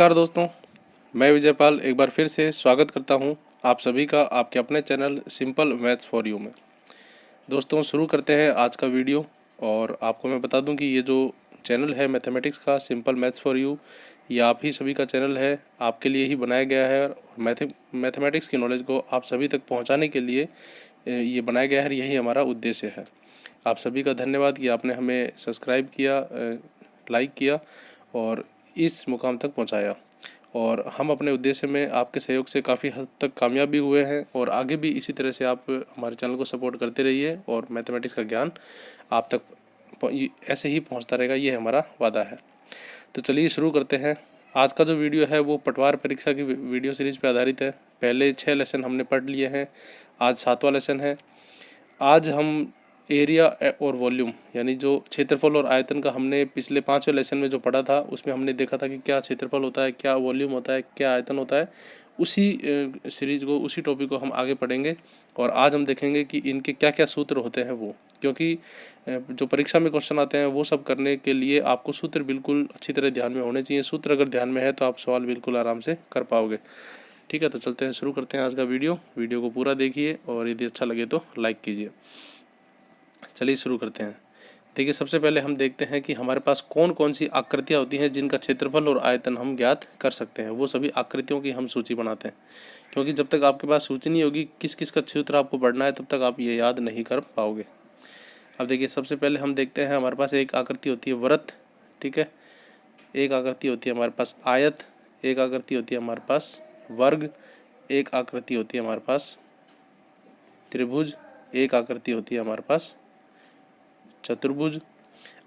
नमस्कार दोस्तों, मैं विजयपाल एक बार फिर से स्वागत करता हूं आप सभी का आपके अपने channel simple maths for you में। दोस्तों शुरू करते हैं आज का वीडियो। और आपको मैं बता दूं कि ये जो चैनल है मैथमेटिक्स का सिंपल मैथ्स फॉर यू, ये आप ही सभी का चैनल है, आपके लिए ही बनाया गया है। और मैथमेटिक्स की नॉलेज को आप सभी तक पहुँचाने के लिए ये बनाया गया है, यही हमारा उद्देश्य है। आप सभी का धन्यवाद कि आपने हमें सब्सक्राइब किया, लाइक किया और इस मुकाम तक पहुंचाया। और हम अपने उद्देश्य में आपके सहयोग से काफ़ी हद तक कामयाब भी हुए हैं और आगे भी इसी तरह से आप हमारे चैनल को सपोर्ट करते रहिए और मैथमेटिक्स का ज्ञान आप तक ऐसे ही पहुंचता रहेगा, ये हमारा वादा है। तो चलिए शुरू करते हैं। आज का जो वीडियो है वो पटवार परीक्षा की वीडियो सीरीज़ पर आधारित है। पहले 6 लेसन हमने पढ़ लिए हैं, आज 7वां लेसन है। आज हम एरिया और वॉल्यूम यानी जो क्षेत्रफल और आयतन का हमने पिछले 5वें लेसन में जो पढ़ा था उसमें हमने देखा था कि क्या क्षेत्रफल होता है, क्या वॉल्यूम होता है, क्या आयतन होता है। उसी सीरीज़ को, उसी टॉपिक को हम आगे पढ़ेंगे। और आज हम देखेंगे कि इनके क्या क्या सूत्र होते हैं वो, क्योंकि जो परीक्षा में क्वेश्चन आते हैं वो सब करने के लिए आपको सूत्र बिल्कुल अच्छी तरह ध्यान में होने चाहिए। सूत्र अगर ध्यान में है तो आप सवाल बिल्कुल आराम से कर पाओगे। ठीक है, तो चलते हैं, शुरू करते हैं आज का वीडियो को पूरा देखिए और यदि अच्छा लगे तो लाइक कीजिए। चलिए शुरू करते हैं। देखिए, सबसे पहले हम देखते हैं कि हमारे पास कौन कौन सी आकृतियाँ होती हैं जिनका क्षेत्रफल और आयतन हम ज्ञात कर सकते हैं। वो सभी आकृतियों की हम सूची बनाते हैं, क्योंकि जब तक आपके पास सूची नहीं होगी किस किस का सूत्र आपको पढ़ना है तब तक आप ये याद नहीं कर पाओगे। अब देखिए, सबसे पहले हम देखते हैं, हमारे पास एक आकृति होती है वृत्त, ठीक है, एक आकृति होती है हमारे पास आयत, एक आकृति होती है हमारे पास वर्ग, एक आकृति होती है हमारे पास त्रिभुज, एक आकृति होती है हमारे पास चतुर्भुज।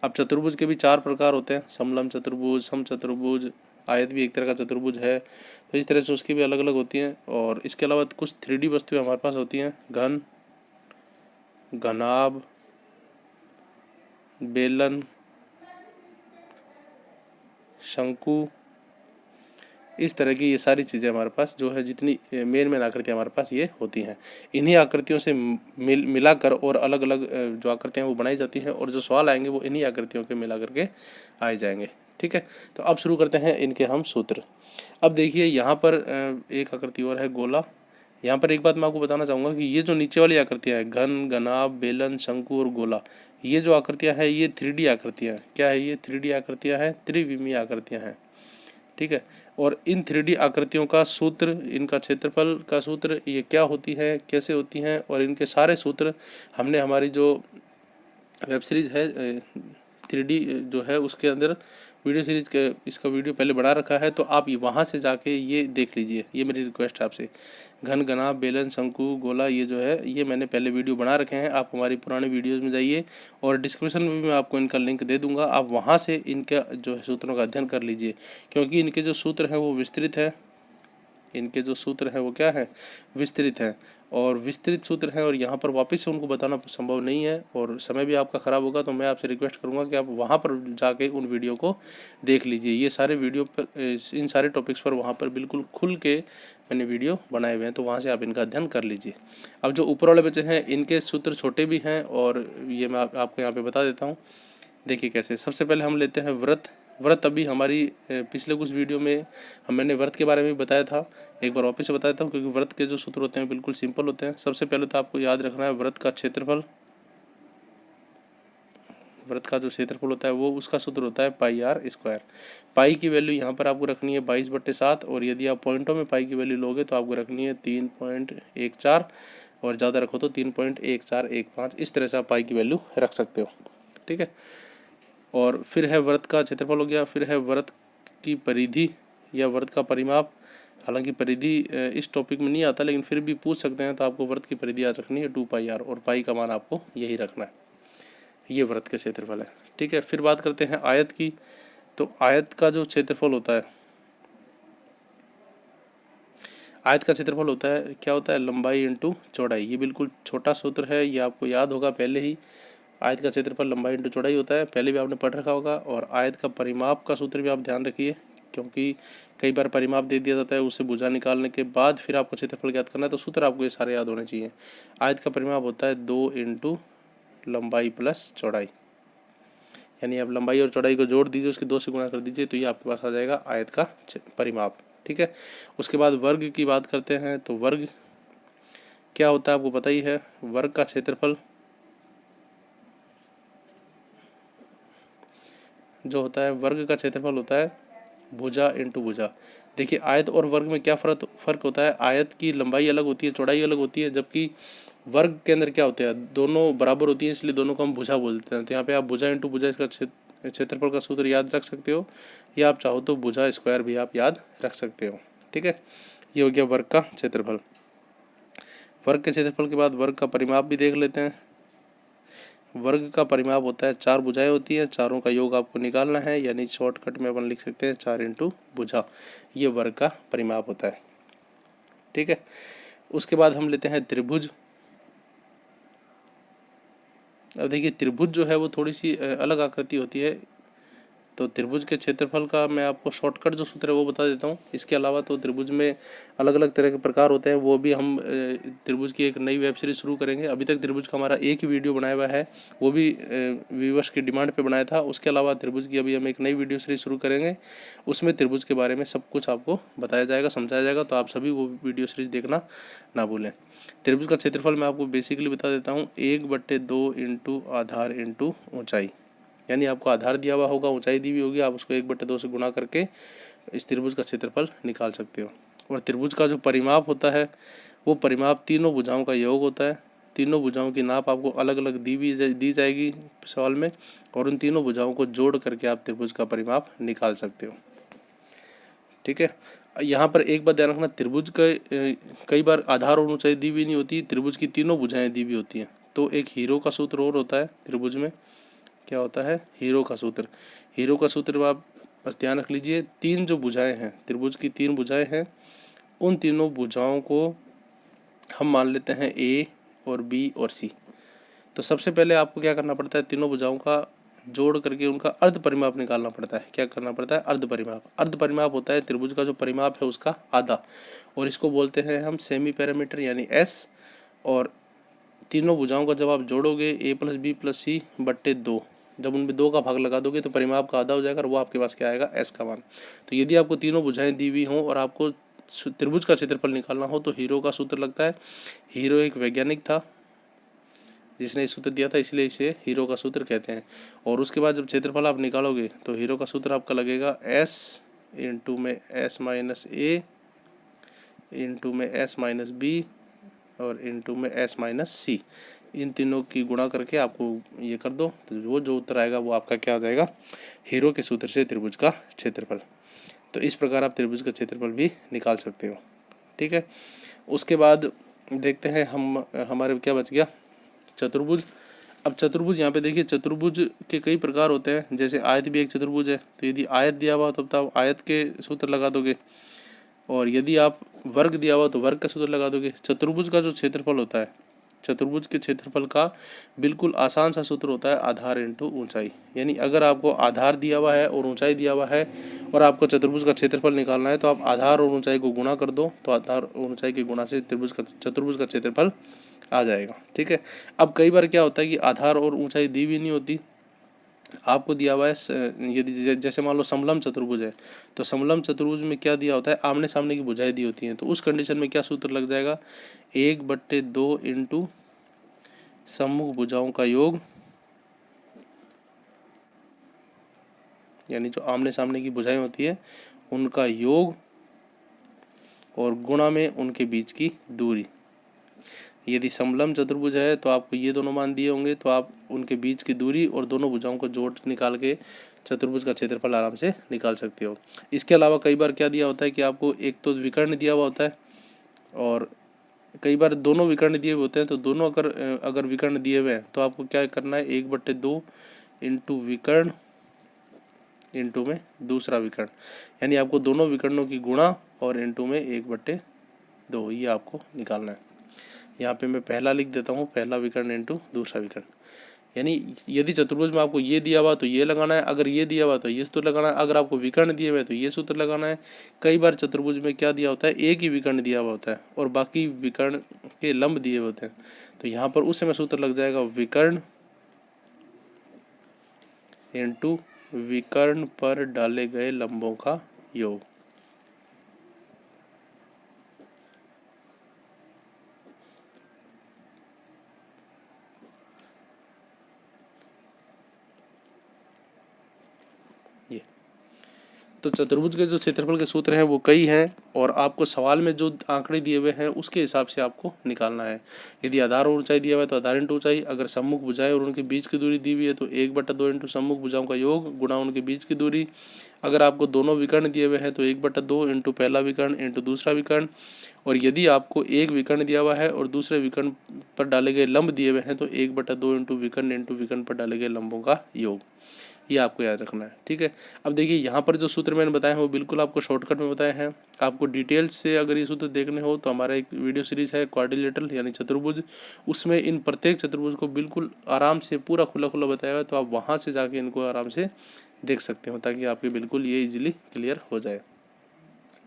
अब चतुर्भुज के भी 4 प्रकार होते हैं, समलंब चतुर्भुज, समचतुर्भुज, आयत भी एक तरह का चतुर्भुज है। तो इस तरह से उसकी भी अलग अलग होती हैं। और इसके अलावा कुछ 3D वस्तुएं हमारे पास होती हैं, घन, घनाभ, बेलन, शंकु, इस तरह की ये सारी चीज़ें हमारे पास जो है, जितनी मेन आकृतियाँ हमारे पास ये होती हैं। इन्हीं आकृतियों से मिलाकर और अलग अलग जो आकृतियाँ वो बनाई जाती हैं और जो सवाल आएंगे वो इन्हीं आकृतियों के मिला करके आए जाएंगे। ठीक है, तो अब शुरू करते हैं इनके हम सूत्र। अब देखिए, यहाँ पर एक आकृति और है गोला। यहाँ पर एक बात मैं आपको बताना चाहूँगा कि ये जो नीचे वाली आकृतियाँ हैं, घन, घनाभ, बेलन, शंकु और गोला, ये जो आकृतियाँ हैं ये 3D आकृतियाँ हैं। क्या है ये? 3D आकृतियाँ हैं, त्रिविमीय आकृतियाँ हैं। ठीक है, और इन 3D आकृतियों का सूत्र, इनका क्षेत्रफल का सूत्र, ये क्या होती है, कैसे होती हैं, और इनके सारे सूत्र हमने हमारी जो वेब सीरीज़ है 3D जो है उसके अंदर वीडियो सीरीज के इसका वीडियो पहले बना रखा है, तो आप वहाँ से जाके ये देख लीजिए। ये मेरी रिक्वेस्ट है आपसे। घन, घनाभ, बेलन, शंकु, गोला, ये जो है ये मैंने पहले वीडियो बना रखे हैं। आप हमारी पुरानी वीडियोज़ में जाइए और डिस्क्रिप्शन में भी मैं आपको इनका लिंक दे दूंगा। आप वहाँ से इनका जो है सूत्रों का अध्ययन कर लीजिए, क्योंकि इनके जो सूत्र हैं वो विस्तृत है। इनके जो सूत्र हैं वो क्या है? विस्तृत हैं और विस्तृत सूत्र हैं, और यहाँ पर वापस से उनको बताना संभव नहीं है और समय भी आपका ख़राब होगा। तो मैं आपसे रिक्वेस्ट करूँगा कि आप वहाँ पर जाके उन वीडियो को देख लीजिए। ये सारे वीडियो पर, इन सारे टॉपिक्स पर वहाँ पर बिल्कुल खुल के मैंने वीडियो बनाए हुए हैं, तो वहाँ से आप इनका अध्ययन कर लीजिए। अब जो ऊपर वाले बचे हैं इनके सूत्र छोटे भी हैं और ये मैं आपको यहाँ पर बता देता हूँ। देखिए कैसे। सबसे पहले हम लेते हैं व्रत। व्रत अभी हमारी पिछले कुछ वीडियो में मैंने व्रत के बारे में बताया था, एक बार वापस से बता देता हूँ, क्योंकि व्रत के जो सूत्र होते हैं बिल्कुल सिंपल होते हैं। सबसे पहले तो आपको याद रखना है व्रत का क्षेत्रफल। व्रत का जो क्षेत्रफल होता है वो उसका सूत्र होता है पाई आर स्क्वायर। पाई की वैल्यू यहाँ पर आपको रखनी है 22/7, और यदि आप पॉइंटों में पाई की वैल्यू लोगे तो आपको रखनी है 3.14, और ज़्यादा रखो तो 3.1415। इस तरह से आप पाई की वैल्यू रख सकते हो। ठीक है, और फिर है व्रत का क्षेत्रफल हो गया। फिर है व्रत की परिधि या व्रत का परिमाप। हालांकि परिधि इस टॉपिक में नहीं आता, लेकिन फिर भी पूछ सकते हैं, तो आपको व्रत की परिधि याद रखनी है 2πr, और पाई का मान आपको यही रखना है। ये व्रत के क्षेत्रफल है। ठीक है, फिर बात करते हैं आयत की। तो आयत का जो क्षेत्रफल होता है, आयत का क्षेत्रफल होता है, क्या होता है? लंबाई इंटू चौड़ाई। ये बिल्कुल छोटा सूत्र है, ये आपको याद होगा पहले ही। आयत का क्षेत्रफल लंबाई इंटू चौड़ाई होता है, पहले भी आपने पढ़ रखा होगा। और आयत का परिमाप का सूत्र भी आप ध्यान रखिए, क्योंकि कई बार परिमाप दे दिया जाता है, उससे भुजा निकालने के बाद फिर आपको क्षेत्रफल ज्ञात करना है, तो सूत्र आपको ये सारे याद होने चाहिए। आयत का परिमाप होता है 2 इंटू लंबाई प्लस चौड़ाई। यानी आप लंबाई और चौड़ाई को जोड़ दीजिए, उसके 2 से गुणा कर दीजिए, तो ये आपके पास आ जाएगा आयत का परिमाप। ठीक है, उसके बाद वर्ग की बात करते हैं। तो वर्ग क्या होता है आपको पता ही है। वर्ग का क्षेत्रफल जो होता है, वर्ग का क्षेत्रफल होता है भुजा इंटू भुजा। देखिए आयत और वर्ग में क्या फर्क होता है। आयत की लंबाई अलग होती है, चौड़ाई अलग होती है, जबकि वर्ग के अंदर क्या होते हैं, दोनों बराबर होती है, इसलिए दोनों को हम भुजा बोलते हैं। तो यहाँ पे आप भुजा इंटू भुजा इसका क्षेत्रफल का सूत्र याद रख सकते हो, या आप चाहो तो भुजा स्क्वायर भी आप याद रख सकते हो। ठीक है, ये हो गया वर्ग का क्षेत्रफल। वर्ग के क्षेत्रफल के बाद वर्ग का परिमाप भी देख लेते हैं। वर्ग का परिमाप होता है 4 भुजाएं होती हैं, चारों का योग आपको निकालना है, यानी शॉर्टकट में अपन लिख सकते हैं 4 इंटू भुजा, ये वर्ग का परिमाप होता है। ठीक है, उसके बाद हम लेते हैं त्रिभुज। अब देखिए त्रिभुज जो है वो थोड़ी सी अलग आकृति होती है। तो त्रिभुज के क्षेत्रफल का मैं आपको शॉर्टकट जो सूत्र है वो बता देता हूँ। इसके अलावा तो त्रिभुज में अलग अलग तरह के प्रकार होते हैं, वो भी हम त्रिभुज की एक नई वेब सीरीज शुरू करेंगे। अभी तक त्रिभुज का हमारा एक ही वीडियो बनाया हुआ है, वो भी व्यूअर्स की डिमांड पे बनाया था। उसके अलावा त्रिभुज की अभी हम एक नई वीडियो सीरीज शुरू करेंगे, उसमें त्रिभुज के बारे में सब कुछ आपको बताया जाएगा, समझाया जाएगा। तो आप सभी वो वीडियो सीरीज देखना ना भूलें। त्रिभुज का क्षेत्रफल मैं आपको बेसिकली बता देता हूँ, 1/2 इंटू आधार इंटू ऊंचाई। यानी आपको आधार दिया हुआ होगा, ऊंचाई दी हुई होगी, आप उसको 1/2 से गुणा करके इस त्रिभुज का क्षेत्रफल निकाल सकते हो। और त्रिभुज का जो परिमाप होता है वो परिमाप तीनों भुजाओं का योग होता है। तीनों भुजाओं की नाप आपको अलग अलग दी जाएगी सवाल में, और उन तीनों भुजाओं को जोड़ करके आप त्रिभुज का परिमाप निकाल सकते हो। ठीक है, यहाँ पर एक बात ध्यान रखना, त्रिभुज का कई बार आधार और ऊंचाई दी हुई नहीं होती, त्रिभुज की तीनों भुजाएं दी हुई होती हैं। तो एक हीरो का सूत्र और होता है त्रिभुज में, क्या होता है, हीरो का सूत्र। हीरो का सूत्र आप बस ध्यान रख लीजिए, 3 जो भुजाएं हैं, त्रिभुज की 3 भुजाएं हैं, उन तीनों भुजाओं को हम मान लेते हैं ए और बी और सी। तो सबसे पहले आपको क्या करना पड़ता है, तीनों भुजाओं का जोड़ करके उनका अर्ध परिमाप निकालना पड़ता है। क्या करना पड़ता है, अर्ध परिमाप। अर्ध परिमाप होता है त्रिभुज का जो परिमाप है उसका आधा, और इसको बोलते हैं हम सेमी पैरामीटर यानी एस। और तीनों भुजाओं का जब आप जोड़ोगे a+b+c/2, जब उनमें 2 का भाग लगा दोगे तो परिमाप का आधा हो जाएगा, और वो आपके पास क्या आएगा, एस का मान। तो यदि आपको तीनों भुजाएं दी हुई हों और आपको त्रिभुज का क्षेत्रफल निकालना हो तो हीरो का सूत्र लगता है। हीरो एक वैज्ञानिक था जिसने इस सूत्र दिया था, इसलिए इसे हीरो का सूत्र कहते हैं। और उसके बाद जब क्षेत्रफल आप निकालोगे तो हीरो का सूत्र आपका लगेगा एस इंटू में s-a इंटू में s-b और इंटू में s-c। इन तीनों की गुणा करके आपको ये कर दो, तो वो जो उत्तर आएगा वो आपका क्या हो जाएगा, हीरो के सूत्र से त्रिभुज का क्षेत्रफल। तो इस प्रकार आप त्रिभुज का क्षेत्रफल भी निकाल सकते हो। ठीक है, उसके बाद देखते हैं हम हमारे क्या बच गया, चतुर्भुज। अब चतुर्भुज यहाँ पे देखिए, चतुर्भुज के कई प्रकार होते हैं, जैसे आयत भी एक चतुर्भुज है। तो यदि आयत दिया हुआ तब तो आप आयत के सूत्र लगा दोगे, और यदि आप वर्ग दिया हुआ तो वर्ग का सूत्र लगा दोगे। चतुर्भुज का जो क्षेत्रफल होता है, चतुर्भुज के क्षेत्रफल का बिल्कुल आसान सा सूत्र होता है आधार इंटू ऊंचाई। यानी अगर आपको आधार दिया हुआ है और ऊंचाई दिया हुआ है और आपको चतुर्भुज का क्षेत्रफल निकालना है, तो आप आधार और ऊंचाई को गुणा कर दो, तो आधार और ऊंचाई के गुणा से चतुर्भुज का क्षेत्रफल आ जाएगा। ठीक है, अब कई बार क्या होता है कि आधार और ऊंचाई दी भी नहीं होती, आपको दिया हुआ है यदि जैसे मान लो समलम चतुर्भुज है, तो समलम चतुर्भुज में क्या दिया होता है, आमने सामने की भुजाएं दी होती हैं। तो उस कंडीशन में क्या सूत्र लग जाएगा, 1/2 इंटू सम्मुख भुजाओं का योग, यानी जो आमने सामने की भुजाएं होती है उनका योग, और गुणा में उनके बीच की दूरी। यदि समलम चतुर्भुज है तो आपको ये दोनों मान दिए होंगे, तो आप उनके बीच की दूरी और दोनों भुजाओं को जोड़ निकाल के चतुर्भुज का क्षेत्रफल आराम से निकाल सकते हो। इसके अलावा कई बार क्या दिया होता है कि आपको एक तो विकर्ण दिया हुआ होता है, और कई बार दोनों विकर्ण दिए हुए होते हैं। तो दोनों अगर विकर्ण दिए हुए हैं तो आपको क्या करना है, 1/2 इंटू विकर्ण इंटू में दूसरा विकर्ण, यानी आपको दोनों विकर्णों की गुणा और इंटू में 1/2, ये आपको निकालना है। यहाँ पे मैं पहला लिख देता हूँ, पहला विकर्ण इंटू दूसरा विकर्ण। यानी यदि चतुर्भुज में आपको ये दिया हुआ तो ये लगाना है, अगर ये दिया हुआ तो ये सूत्र लगाना है, अगर आपको विकर्ण दिए हुए तो ये सूत्र लगाना है। कई बार चतुर्भुज में क्या दिया होता है, एक ही विकर्ण दिया हुआ होता है और बाकी विकर्ण के लंब दिए हुए होते हैं। तो यहाँ पर उस समय सूत्र लग जाएगा विकर्ण इंटू विकर्ण पर डाले गए लंबों का योग। ये तो चतुर्भुज के जो क्षेत्रफल के सूत्र हैं वो कई हैं, और आपको सवाल में जो आंकड़े दिए हुए हैं उसके हिसाब से आपको निकालना है। यदि आधार और ऊंचाई दिया हुआ है तो आधार इंटू ऊंचाई, अगर सम्मुख भुजाएं और उनके बीच की दूरी दी हुई है तो 1/2 इंटू सम्मुख भुजाओं का योग गुणा उनके बीच की दूरी। अगर आपको दोनों विकर्ण दिए हुए हैं तो 1/2 इंटू पहला विकर्ण इंटू दूसरा विकर्ण, और यदि आपको एक विकर्ण दिया हुआ है और दूसरे विकर्ण पर डाले गए लंब दिए हुए हैं तो 1/2 इंटू विकर्ण पर डाले गए लंबों का योग। ये आपको याद रखना है, ठीक है। अब देखिए यहाँ पर जो सूत्र मैंने बताए हैं वो बिल्कुल आपको शॉर्टकट में बताए हैं। आपको डिटेल्स से अगर ये सूत्र देखने हो तो हमारा एक वीडियो सीरीज है क्वाड्रिलेटरल यानी चतुर्भुज, उसमें इन प्रत्येक चतुर्भुज को बिल्कुल आराम से पूरा खुला खुला बताया हुआ है, तो आप वहाँ से जाके इनको आराम से देख सकते हो ताकि आपके बिल्कुल ये इजीली क्लियर हो जाए,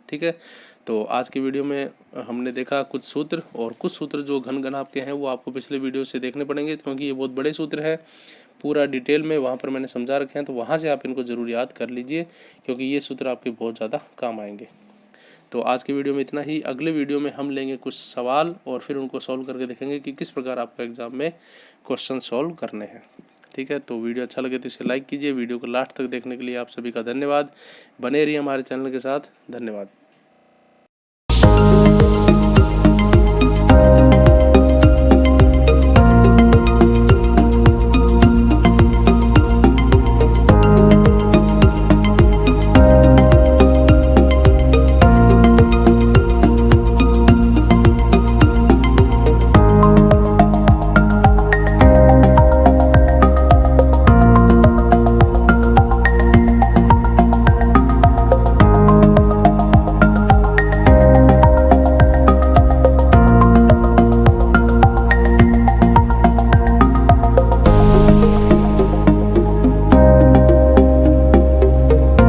ठीक है। तो आज की वीडियो में हमने देखा कुछ सूत्र, और कुछ सूत्र जो घन घन आपके हैं वो आपको पिछले वीडियो से देखने पड़ेंगे क्योंकि ये बहुत बड़े सूत्र हैं, पूरा डिटेल में वहाँ पर मैंने समझा रखे हैं, तो वहाँ से आप इनको ज़रूर याद कर लीजिए क्योंकि ये सूत्र आपके बहुत ज़्यादा काम आएंगे। तो आज की वीडियो में इतना ही। अगले वीडियो में हम लेंगे कुछ सवाल और फिर उनको सॉल्व करके देखेंगे कि किस प्रकार आपको एग्जाम में क्वेश्चन सॉल्व करने हैं, ठीक है। तो वीडियो अच्छा लगे तो इसे लाइक कीजिए। वीडियो को लास्ट तक देखने के लिए आप सभी का धन्यवाद। बने रहिए हमारे चैनल के साथ। धन्यवाद।